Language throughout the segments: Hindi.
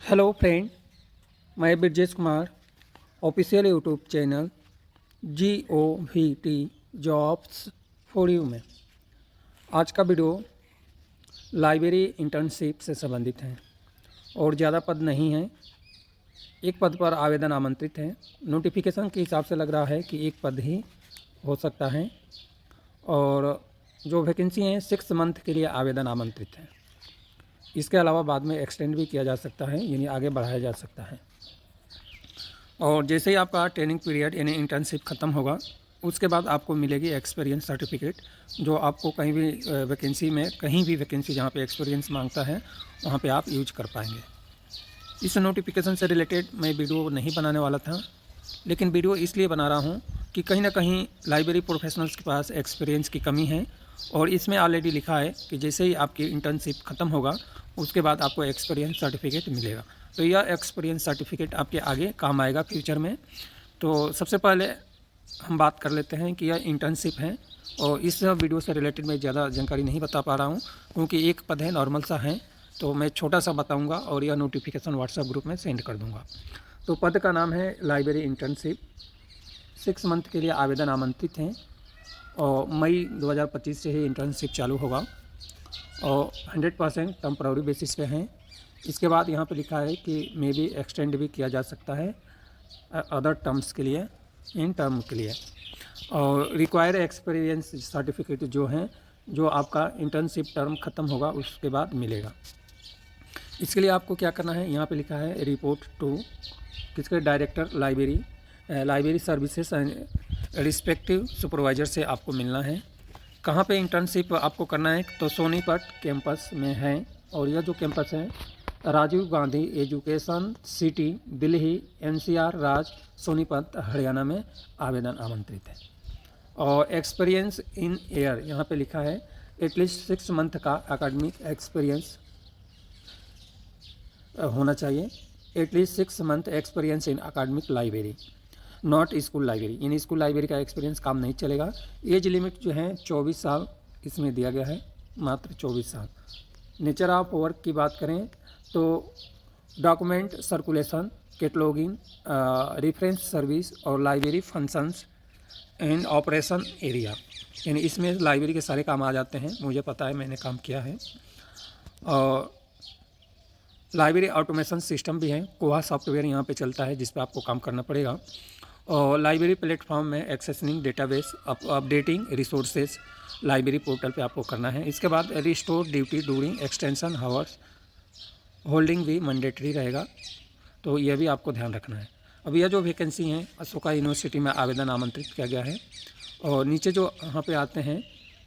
हेलो फ्रेंड, मैं Brajesh Kumar official YouTube channel GOVT jobs for you में आज का वीडियो लाइब्रेरी इंटर्नशिप से संबंधित है और ज़्यादा पद नहीं है। एक पद पर आवेदन आमंत्रित है। नोटिफिकेशन के हिसाब से लग रहा है कि एक पद ही हो सकता है और जो वैकेंसी हैं 6 मंथ के लिए आवेदन आमंत्रित है। इसके अलावा बाद में एक्सटेंड भी किया जा सकता है, यानी आगे बढ़ाया जा सकता है। और जैसे ही आपका ट्रेनिंग पीरियड यानी इंटर्नशिप ख़त्म होगा उसके बाद आपको मिलेगी एक्सपीरियंस सर्टिफिकेट, जो आपको कहीं भी वैकेंसी में कहीं भी वैकेंसी जहाँ पे एक्सपीरियंस मांगता है वहाँ पे आप यूज कर पाएंगे। इस नोटिफिकेशन से रिलेटेड मैं वीडियो नहीं बनाने वाला था, लेकिन वीडियो इसलिए बना रहा हूँ कि कहीं ना कहीं लाइब्रेरी प्रोफेशनल्स के पास एक्सपीरियंस की कमी है और इसमें ऑलरेडी लिखा है कि जैसे ही आपकी इंटर्नशिप ख़त्म होगा उसके बाद आपको एक्सपीरियंस सर्टिफिकेट मिलेगा। तो यह एक्सपीरियंस सर्टिफिकेट आपके आगे काम आएगा फ्यूचर में। तो सबसे पहले हम बात कर लेते हैं कि यह इंटर्नशिप है और इस वीडियो से रिलेटेड मैं ज़्यादा जानकारी नहीं बता पा रहा हूँ क्योंकि एक पद है, नॉर्मल सा है, तो मैं छोटा सा बताऊँगा और यह नोटिफिकेशन व्हाट्सएप ग्रुप में सेंड कर दूँगा। तो पद का नाम है लाइब्रेरी इंटर्नशिप। 6 मंथ के लिए आवेदन आमंत्रित हैं और मई 2025 से ही इंटर्नशिप चालू होगा और 100% टेम्पररी बेसिस पे हैं। इसके बाद यहाँ पे लिखा है कि मे बी एक्सटेंड भी किया जा सकता है अदर टर्म्स के लिए, इन टर्म के लिए। और रिक्वायर एक्सपीरियंस सर्टिफिकेट जो हैं, जो आपका इंटर्नशिप टर्म ख़त्म होगा उसके बाद मिलेगा। इसके लिए आपको क्या करना है, यहाँ पे लिखा है रिपोर्ट टू किसके director library services and respective supervisor से आपको मिलना है। कहाँ पे इंटर्नशिप आपको करना है, तो सोनीपत कैंपस में है और यह जो कैंपस है Rajiv Gandhi education city Delhi NCR Rai Sonipat Haryana में आवेदन आमंत्रित है। और एक्सपीरियंस इन एयर यहाँ पे लिखा है एटलीस्ट 6 मंथ का एकेडमिक एक्सपीरियंस होना चाहिए। At least 6 month experience in academic library not school library, यानी स्कूल लाइब्रेरी का एक्सपीरियंस काम नहीं चलेगा। एज लिमिट जो है 24 साल इसमें दिया गया है, मात्र 24 साल। नेचर ऑफ वर्क की बात करें तो document circulation, cataloguing, reference service और library functions and operation area, यानी इसमें लाइब्रेरी के सारे काम आ जाते हैं। मुझे पता है, मैंने काम किया है। और लाइब्रेरी ऑटोमेशन सिस्टम भी है, कोहा सॉफ्टवेयर यहाँ पे चलता है जिस पे आपको काम करना पड़ेगा। और लाइब्रेरी प्लेटफॉर्म में accessing database, updating resources library portal पे आपको करना है। इसके बाद restore duty during extension hours holding भी मैंडेटरी रहेगा, तो यह भी आपको ध्यान रखना है। अब यह जो वैकेंसी है अशोका यूनिवर्सिटी में आवेदन आमंत्रित किया गया है और नीचे जो यहाँ पे आते हैं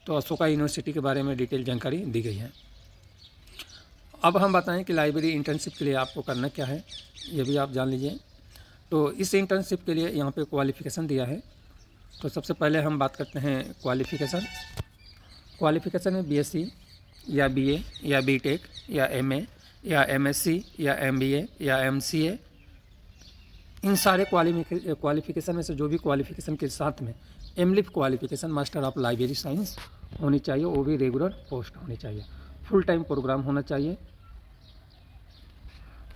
तो अशोका यूनिवर्सिटी के बारे में डिटेल जानकारी दी गई है। अब हम बताएं कि लाइब्रेरी इंटर्नशिप के लिए आपको करना क्या है, ये भी आप जान लीजिए। तो इस इंटर्नशिप के लिए यहाँ पे क्वालिफ़िकेशन दिया है। तो सबसे पहले हम बात करते हैं क्वालिफ़िकेशन है BSc या BA या BTech या MA या MSc या MBA या MCA। इन सारे क्वालिफ़िकेशन में से जो भी क्वालिफ़िकेशन के साथ में MLIF qualification master of library science होनी चाहिए, वो भी रेगुलर पोस्ट होनी चाहिए। फुल टाइम प्रोग्राम होना चाहिए,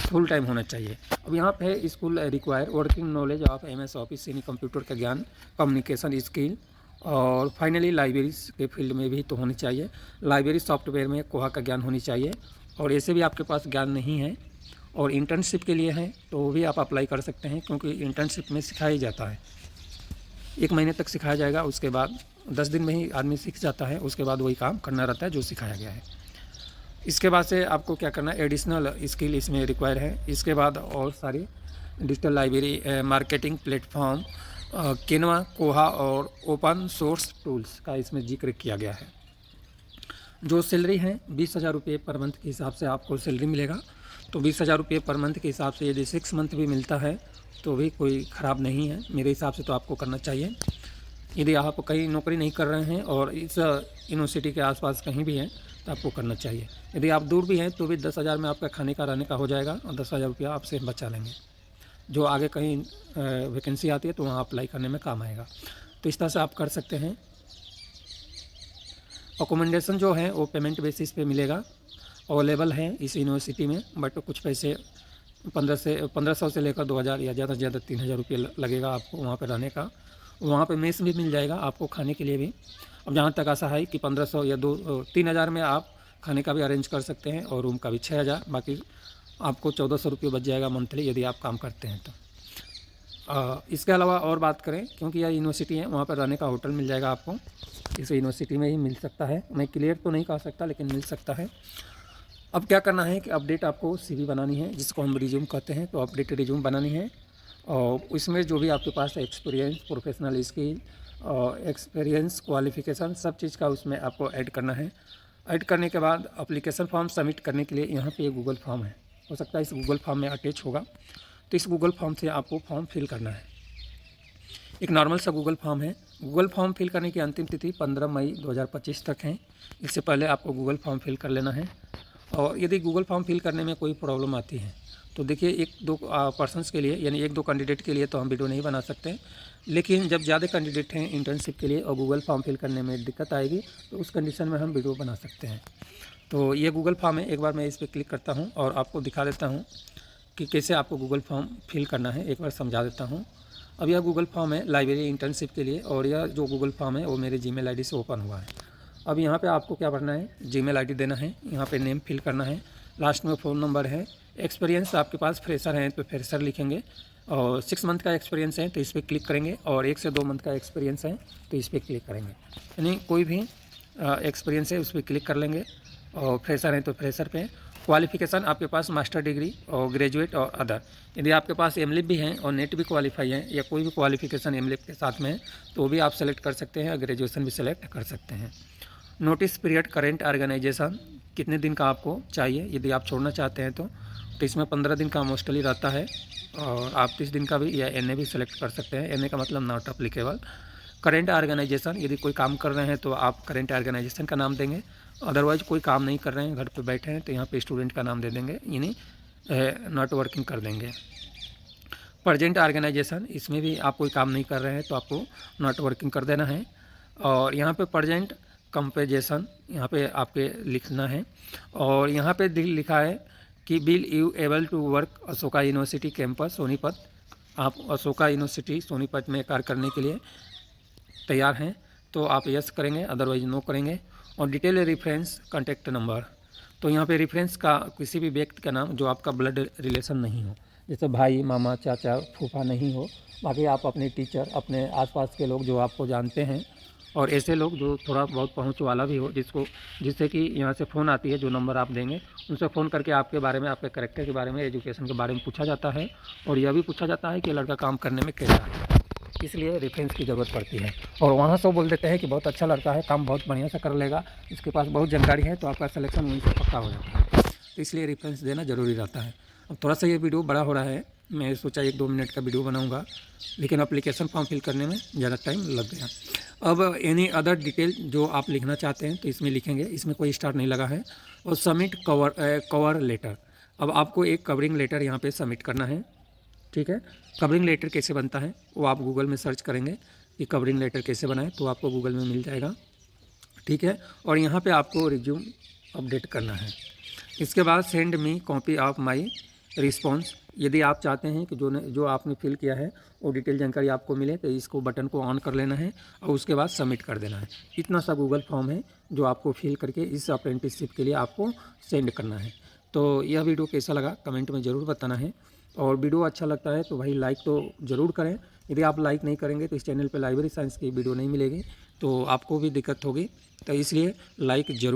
फुल टाइम होना चाहिए। अब यहाँ पे है school require working knowledge of MS office यानी कंप्यूटर का ज्ञान, कम्युनिकेशन स्किल और फाइनली लाइब्रेरी के फील्ड में भी तो होनी चाहिए। लाइब्रेरी सॉफ्टवेयर में कोहा का ज्ञान होनी चाहिए और ऐसे भी आपके पास ज्ञान नहीं है और इंटर्नशिप के लिए है तो वो भी आप अप्लाई कर सकते हैं, क्योंकि इंटर्नशिप में सिखाया जाता है। 1 महीने तक सिखाया जाएगा, उसके बाद 10 दिन में ही आदमी सीख जाता है, उसके बाद वही काम करना रहता है जो सिखाया गया है। इसके बाद से आपको क्या करना है, एडिशनल स्किल इसमें रिक्वायर है। इसके बाद और सारी digital library marketing platform, Kenwa, कोहा और ओपन सोर्स टूल्स का इसमें जिक्र किया गया है। जो सैलरी है 20,000 रुपये पर मंथ के हिसाब से आपको सैलरी मिलेगा। तो 20,000 रुपये पर मंथ के हिसाब से यदि 6 मंथ भी मिलता है तो भी कोई ख़राब नहीं है मेरे हिसाब से, तो आपको करना चाहिए। यदि आप कहीं नौकरी नहीं कर रहे हैं और इस यूनिवर्सिटी के आसपास कहीं भी हैं तो आपको करना चाहिए। यदि आप दूर भी हैं तो भी 10,000 में आपका खाने का रहने का हो जाएगा और 10,000 रुपया आपसे बचा लेंगे, जो आगे कहीं वैकेंसी आती है तो वहाँ अप्लाई करने में काम आएगा। तो इस तरह से आप कर सकते हैं। अकोमोडेशन जो है वो पेमेंट बेसिस पे मिलेगा, अवेलेबल है इस यूनिवर्सिटी में, बट कुछ पैसे 1500 से लेकर 2000 या ज़्यादा से ज़्यादा 3000 रुपये लगेगा आपको वहाँ पर रहने का। वहाँ पे मेस भी मिल जाएगा आपको खाने के लिए भी। अब जहाँ तक आशा है कि 1500 या 3000 में आप खाने का भी अरेंज कर सकते हैं और रूम का भी 6000, बाकी आपको 1400 रुपये बच जाएगा मंथली यदि आप काम करते हैं तो। इसके अलावा और बात करें, क्योंकि यह यूनिवर्सिटी है, वहाँ पर रहने का होटल मिल जाएगा आपको, इस यूनिवर्सिटी में ही मिल सकता है। मैं क्लियर तो नहीं कह सकता लेकिन मिल सकता है। अब क्या करना है कि अपडेट आपको CV बनानी है, जिसको हम रिज्यूम कहते हैं। तो अपडेट रिज्यूम बनानी है और उसमें जो भी आपके पास experience, professional skill, experience, qualification, सब चीज़ का उसमें आपको ऐड करना है। ऐड करने के बाद एप्लीकेशन फॉर्म सबमिट करने के लिए यहाँ पे एक गूगल फॉर्म है, हो सकता है इस गूगल फॉर्म में अटैच होगा। तो इस गूगल फॉर्म से आपको फॉर्म फिल करना है। एक नॉर्मल सा गूगल फॉर्म है। गूगल फॉर्म फिल करने की अंतिम तिथि 15 मई 2025 तक है। इससे पहले आपको गूगल फॉर्म फिल कर लेना है। और यदि गूगल फॉर्म फिल करने में कोई प्रॉब्लम आती है तो देखिए, 1-2 पर्सनस के लिए, यानी 1-2 कैंडिडेट के लिए तो हम वीडियो नहीं बना सकते, लेकिन जब ज़्यादा कैंडिडेट हैं इंटर्नशिप के लिए और गूगल फॉर्म फिल करने में दिक्कत आएगी तो उस कंडीशन में हम वीडियो बना सकते हैं। तो ये गूगल फॉर्म है। एक बार मैं इस पर क्लिक करता हूँ और आपको दिखा देता हूँ कि कैसे आपको गूगल फॉर्म फिल करना है। एक बार समझा देता हूँ। अब यह गूगल फॉर्म है लाइब्रेरी इंटर्नशिप के लिए, और यह जो गूगल फॉर्म है वो मेरे जीमेल आईडी से ओपन हुआ है। अब यहाँ पे आपको क्या भरना है, जीमेल आईडी देना है, यहाँ पे नेम फिल करना है, लास्ट में फ़ोन नंबर है। एक्सपीरियंस आपके पास फ्रेशर हैं तो फ्रेशर लिखेंगे, और 6 मंथ का एक्सपीरियंस है तो इस पर क्लिक करेंगे, और 1 से 2 मंथ का एक्सपीरियंस है तो इस पर क्लिक करेंगे। यानी कोई भी एक्सपीरियंस है उस पर क्लिक कर लेंगे, और फ्रेशर हैं तो फ्रेशर पे। क्वालिफिकेशन आपके पास मास्टर डिग्री और ग्रेजुएट और अदर। यदि आपके पास एमलिप भी हैं और नेट भी क्वालिफाई हैं या कोई भी क्वालिफिकेशन एमलिप के साथ में है तो भी आप सेलेक्ट कर सकते हैं, और ग्रेजुएशन भी सेलेक्ट कर सकते हैं। नोटिस पीरियड करेंट ऑर्गेनाइजेशन कितने दिन का आपको चाहिए यदि आप छोड़ना चाहते हैं तो इसमें 15 दिन का मोस्टली रहता है, और आप 30 दिन का भी या NA भी सेलेक्ट कर सकते हैं। NA का मतलब नॉट अप्लीकेबल। करेंट ऑर्गेनाइजेशन, यदि कोई काम कर रहे हैं तो आप करेंट ऑर्गेनाइजेशन का नाम देंगे, अदरवाइज कोई काम नहीं कर रहे हैं, घर पे बैठे हैं तो यहाँ पे स्टूडेंट का नाम दे देंगे, यानी नॉट वर्किंग कर देंगे। प्रेजेंट ऑर्गेनाइजेशन, इसमें भी आप कोई काम नहीं कर रहे हैं तो आपको नॉट वर्किंग कर देना है। और यहाँ पे प्रेजेंट कंपेजेशन यहाँ पे आपके लिखना है, और यहाँ पे लिखा है कि will you able to work Ashoka university campus Sonipat. आप अशोका यूनिवर्सिटी सोनीपत में कार्य करने के लिए तैयार हैं तो आप यस करेंगे, अदरवाइज नो करेंगे। और डिटेल रेफरेंस कॉन्टैक्ट नंबर, तो यहाँ पे रेफरेंस का किसी भी व्यक्ति का नाम जो आपका ब्लड रिलेशन नहीं हो, जैसे भाई, मामा, चाचा, फूफा नहीं हो। बाकी आप अपने टीचर, अपने आसपास के लोग जो आपको जानते हैं, और ऐसे लोग जो थोड़ा बहुत पहुंच वाला भी हो, जिससे कि यहाँ से फ़ोन आती है, जो नंबर आप देंगे उनसे फ़ोन करके आपके बारे में, आपके कैरेक्टर के बारे में, एजुकेशन के बारे में पूछा जाता है, और यह भी पूछा जाता है कि लड़का काम करने में कैसा है, इसलिए रेफरेंस की ज़रूरत पड़ती है। और वहाँ से बोल देते हैं कि बहुत अच्छा लड़का है, काम बहुत बढ़िया से कर लेगा, इसके पास बहुत जानकारी है, तो आपका सिलेक्शन वहीं से पक्का हो जाता है। तो इसलिए रेफरेंस देना ज़रूरी रहता है। अब थोड़ा सा ये वीडियो बड़ा हो रहा है, मैं सोचा 1-2 मिनट का वीडियो बनाऊंगा, लेकिन एप्लीकेशन फॉर्म फिल करने में ज़्यादा टाइम लग गया। अब एनी अदर डिटेल जो आप लिखना चाहते हैं तो इसमें लिखेंगे, इसमें कोई स्टार नहीं लगा है। और सबमिट कवर लेटर, अब आपको एक कवरिंग लेटर यहाँ पे सबमिट करना है, ठीक है। कवरिंग लेटर कैसे बनता है वो आप गूगल में सर्च करेंगे कि कवरिंग लेटर कैसे बनाएं, तो आपको गूगल में मिल जाएगा, ठीक है। और यहाँ पे आपको रिज्यूम अपडेट करना है। इसके बाद send me copy of my response, यदि आप चाहते हैं कि जो आपने फिल किया है वो डिटेल जानकारी आपको मिले तो इसको बटन को ऑन कर लेना है और उसके बाद सबमिट कर देना है। इतना सा गूगल फॉर्म है जो आपको फिल करके इस अप्रेंटिसशिप के लिए आपको सेंड करना है। तो यह वीडियो कैसा लगा कमेंट में ज़रूर बताना है, और वीडियो अच्छा लगता है तो भाई लाइक तो ज़रूर करें। यदि आप लाइक नहीं करेंगे तो इस चैनल पर लाइब्रेरी साइंस की वीडियो नहीं मिलेगी, तो आपको भी दिक्कत होगी, तो इसलिए लाइक ज़रूर